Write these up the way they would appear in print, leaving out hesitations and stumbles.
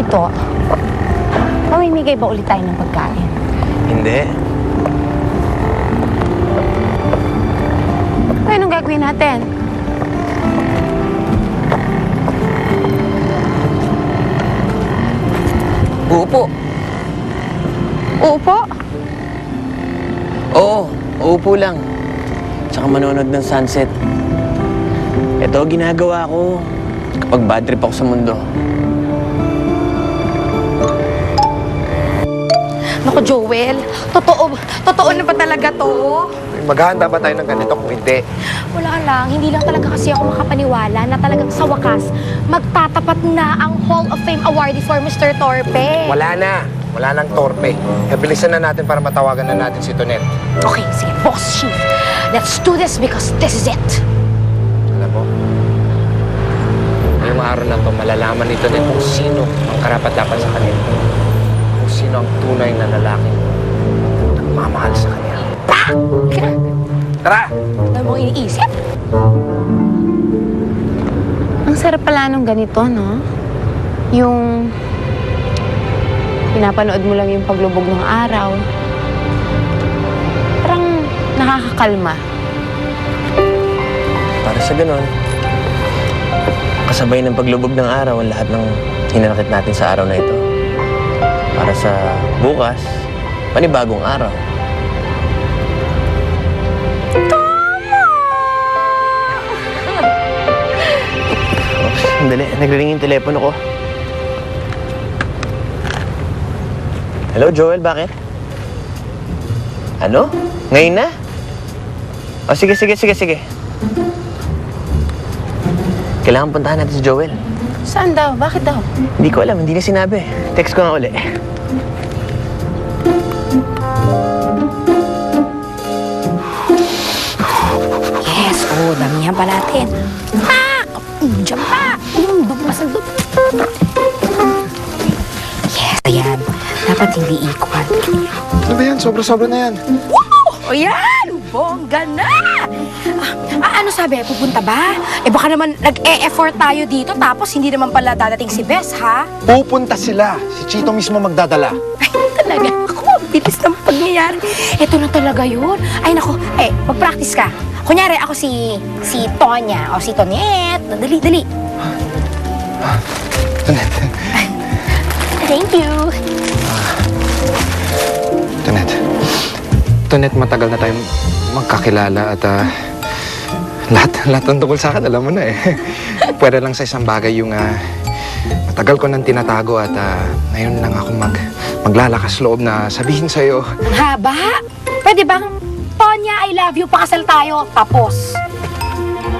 Chito, mamimigay ba ulit tayo ng pagkain? Hindi. Ay, anong gagawin natin? Uupo. Uupo? Oo, uupo lang. Tsaka manonood ng sunset. Ito ginagawa ko kapag bad trip ako sa mundo. Naku, Joel, totoo na ba talaga to? Maghahanda ba tayo ng ganito kung hindi? Wala lang, hindi lang talaga kasi ako makapaniwala na talagang sa wakas, magtatapat na ang Hall of Fame awardee for Mr. Torpe. Wala na. Wala nang torpe. Bilisan na natin para matawagan na natin si Tonet. Okay, sige, boss chief. Let's do this because this is it. Alam mo, ngayong araw na to, malalaman ni Tonet kung sino ang karapat-dapat sa kanya. Kung sino ang tunay na lalaki nagmamahal sa kanya. Tara! Ano mong iniisip? Ang sarap pala nung ganito, no? Yung pinapanood mo lang yung paglubog ng araw. Parang nakakakalma. Para sa ganon, kasabay ng paglubog ng araw ang lahat ng hinanakit natin sa araw na ito. Para sa bukas, panibagong araw. Oops, sandali. Nagriring yung telepono ko. Hello, Joel. Bakit? Ano? Ngayon na? O, sige. Kailangan puntahan natin si Joel. Saan daw? Bakit daw? Hindi ko alam. Hindi na sinabi. Text ko nga uli. Yes, damihan pa natin. Pa! Diyan pa! Dumas ang dumas. Yes, ayan. Dapat hindi equal. Ano ba yan? Sobra-sobra na yan. Wow! O yan! Bongga na! Ano sabi? Pupunta ba? Baka naman nag-e-effort tayo dito tapos hindi naman pala dadating si Bes, ha? Pupunta sila. Si Chito mismo magdadala. Ay, talaga. Ako, bilis ng pangyayari. Ito na talaga yun. Ay, naku. Mag-practice ka. Kunyari, ako si Tonya o si Tonet. Dali. Tonet. Thank you. Tonet, matagal na tayong magkakilala at lahat ng tungkol sa akin, alam mo na eh. Pwede lang sa isang bagay yung matagal ko nang tinatago at ngayon lang ako maglalakas loob na sabihin sa'yo. Ang haba. Pwede bang, Tonya, I love you, pakasal tayo, tapos.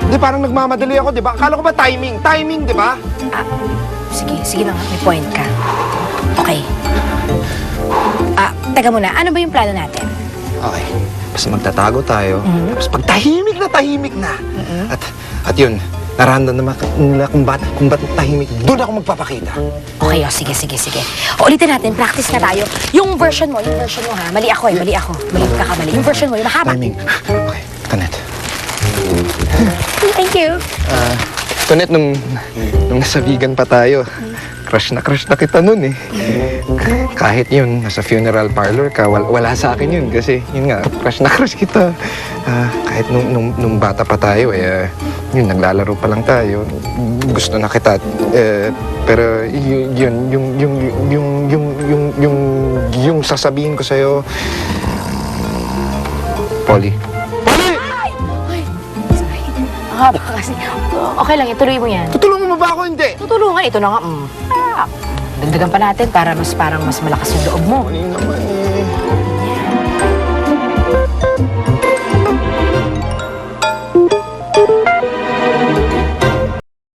Hindi, parang nagmamadali ako, di ba? Akala ko ba timing? Timing, di ba? Sige na nga, may point ka. Okay. Teka muna, ano ba yung plano natin? Okay. Basta magtatago tayo. Tapos pag tahimik na. At yun, nararamdaman nila kung ba't tahimik, doon ako magpapakita. Okay, sige. Ulitin natin, practice na tayo. Yung version mo ha. Mali ako. Mali ka kamali. Yung version mo, yung mahaba. Timing. Okay, Tonet. Thank you. Tonet, nung nasa vegan pa tayo, crush na kita nun eh. Kahit yun, nasa funeral parlor ka, wala sa akin yun. Kasi yun nga, crush na kita. Kahit nung bata pa tayo, yun, naglalaro pa lang tayo. Gusto na kita. Pero yung sasabihin ko sa'yo, Polly. Haba kasi. Okay lang, ituloy mo yan. Tutulungan mo ba ako? Hindi. Tutulungan, ito na nga. Dagdagan pa natin para parang mas malakas yung loob mo. Ano yun naman?